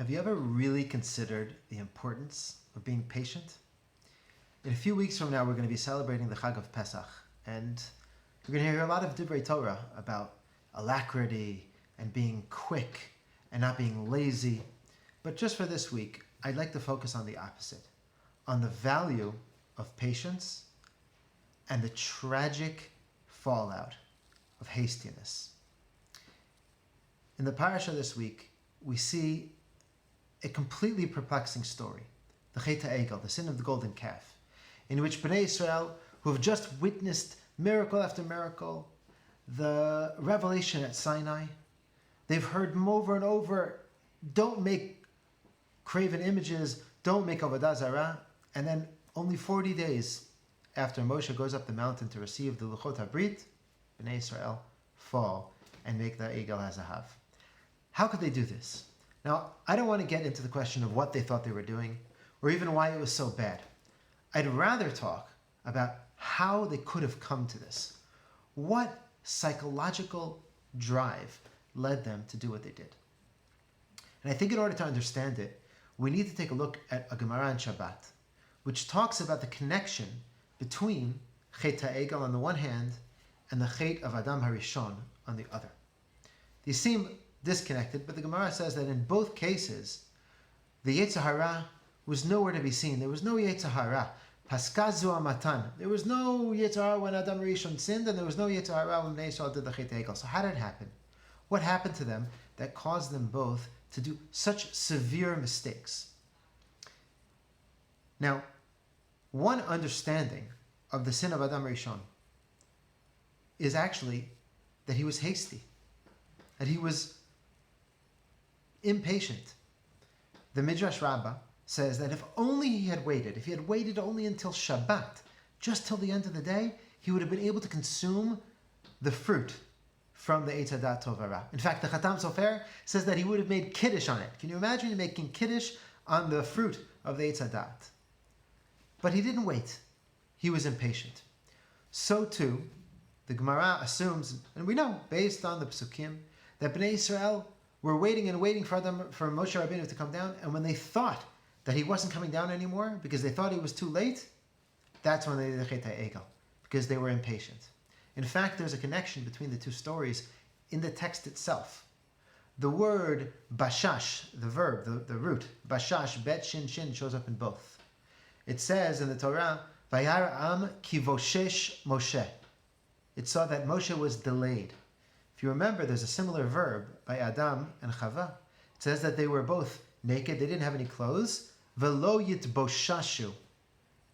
Have you ever really considered the importance of being patient? In a few weeks from now, we're going to be celebrating the Chag of Pesach, and we're going to hear a lot of Divrei Torah about alacrity and being quick and not being lazy. But just for this week, I'd like to focus on the opposite, on the value of patience and the tragic fallout of hastiness. In the parasha this week, we see a completely perplexing story, the Chet HaEgel, the sin of the golden calf, in which Bnei Israel, who have just witnessed miracle after miracle, the revelation at Sinai, they've heard over and over, don't make graven images, don't make avodah zarah, and then only 40 days after Moshe goes up the mountain to receive the Luchot HaBrit, Bnei Israel fall and make the Egel HaZahav. How could they do this? Now, I don't want to get into the question of what they thought they were doing, or even why it was so bad. I'd rather talk about how they could have come to this. What psychological drive led them to do what they did? And I think in order to understand it, we need to take a look at a Gemara in Shabbat, which talks about the connection between Chet HaEgel on the one hand and the Chet of Adam HaRishon on the other. These seem disconnected, but the Gemara says that in both cases, the Yetzer Hara was nowhere to be seen. There was no Yetzer Hara. Paskazu Amatan. There was no Yetzer Hara when Adam Rishon sinned, and there was no Yetzer Hara when Bnei Israel did the Chet HaEgel. So how did it happen? What happened to them that caused them both to do such severe mistakes? Now, one understanding of the sin of Adam Rishon is actually that he was hasty, that he was impatient. The Midrash Rabbah says that if only he had waited, if he had waited only until Shabbat, just till the end of the day, he would have been able to consume the fruit from the Eitz Hadat Tov Hara. In fact, the Chatam Sofer says that he would have made Kiddush on it. Can you imagine making Kiddush on the fruit of the Eitz Hadat? But he didn't wait. He was impatient. So too, the Gemara assumes, and we know, based on the Psukim, that Bnei Israel were waiting and waiting for Moshe Rabbeinu to come down, and when they thought that he wasn't coming down anymore, because they thought he was too late, that's when they did the Chet HaEgel, because they were impatient. In fact, there's a connection between the two stories in the text itself. The word bashash, the verb, the root, bashash, bet, shin, shin, shows up in both. It says in the Torah, Vayar am kivoshesh Moshe. It saw that Moshe was delayed. If you remember, there's a similar verb by Adam and Chava. It says that they were both naked, they didn't have any clothes, velo yitboshashu,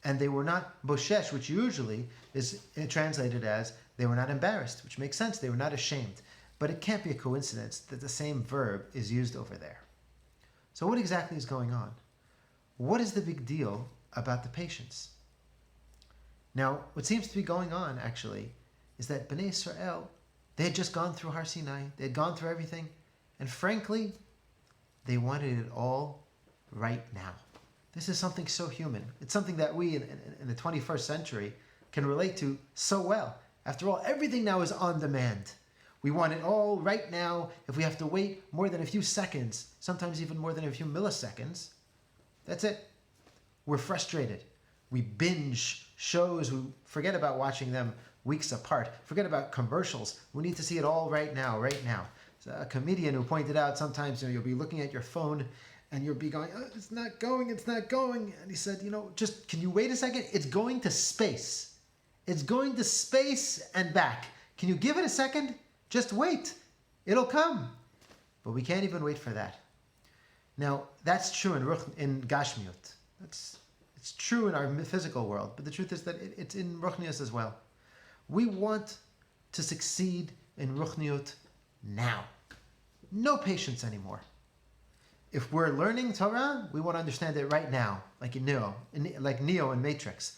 and they were not boshesh, which usually is translated as they were not embarrassed, which makes sense, they were not ashamed. But it can't be a coincidence that the same verb is used over there. So what exactly is going on? What is the big deal about the patience? Now, what seems to be going on, actually, is that Bnei Israel, they had just gone through Har Sinai, they had gone through everything, and frankly, they wanted it all right now. This is something so human. It's something that we in the 21st century can relate to so well. After all, everything now is on demand. We want it all right now. If we have to wait more than a few seconds, sometimes even more than a few milliseconds, that's it. We're frustrated. We binge shows. We forget about watching them weeks apart. Forget about commercials. We need to see it all right now, right now. A comedian who pointed out sometimes you'll be looking at your phone and you'll be going, oh, it's not going. And he said, just can you wait a second? It's going to space. It's going to space and back. Can you give it a second? Just wait. It'll come. But we can't even wait for that. Now, that's true in Gashmiut. It's true in our physical world, but the truth is that it's in Ruchnius as well. We want to succeed in Ruchniut now. No patience anymore. If we're learning Torah, we want to understand it right now, like Neo in Matrix.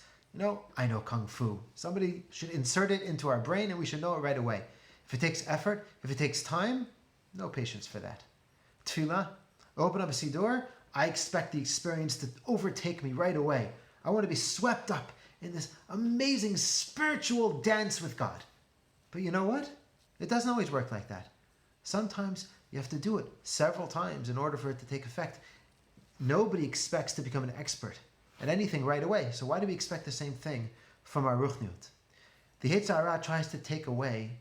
I know Kung Fu. Somebody should insert it into our brain and we should know it right away. If it takes effort, if it takes time, no patience for that. Tefillah, open up a Siddur, I expect the experience to overtake me right away. I want to be swept up in this amazing spiritual dance with God. But you know what? It doesn't always work like that. Sometimes You have to do it several times in order for it to take effect. Nobody expects to become an expert at anything right away. So why do we expect the same thing from our ruchniut? The Yetzer Hara tries to take away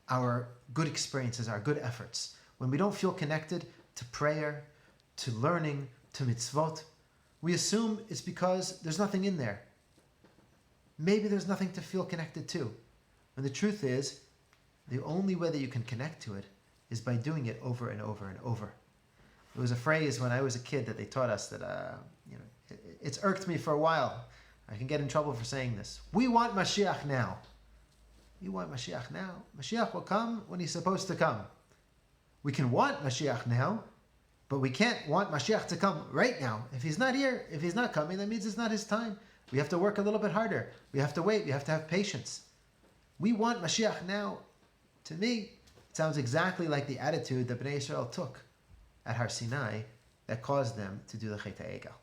our good experiences, our good efforts. When we don't feel connected to prayer, to learning, to mitzvot, we assume it's because there's nothing in there. Maybe there's nothing to feel connected to. And the truth is, the only way that you can connect to it is by doing it over and over and over. There was a phrase when I was a kid that they taught us that, it's irked me for a while. I can get in trouble for saying this. We want Mashiach now. We want Mashiach now. Mashiach will come when he's supposed to come. We can want Mashiach now, but we can't want Mashiach to come right now. If he's not here, if he's not coming, that means it's not his time. We have to work a little bit harder. We have to wait. We have to have patience. We want Mashiach now. To me, it sounds exactly like the attitude that Bnei Israel took at Har Sinai that caused them to do the Chet HaEgel.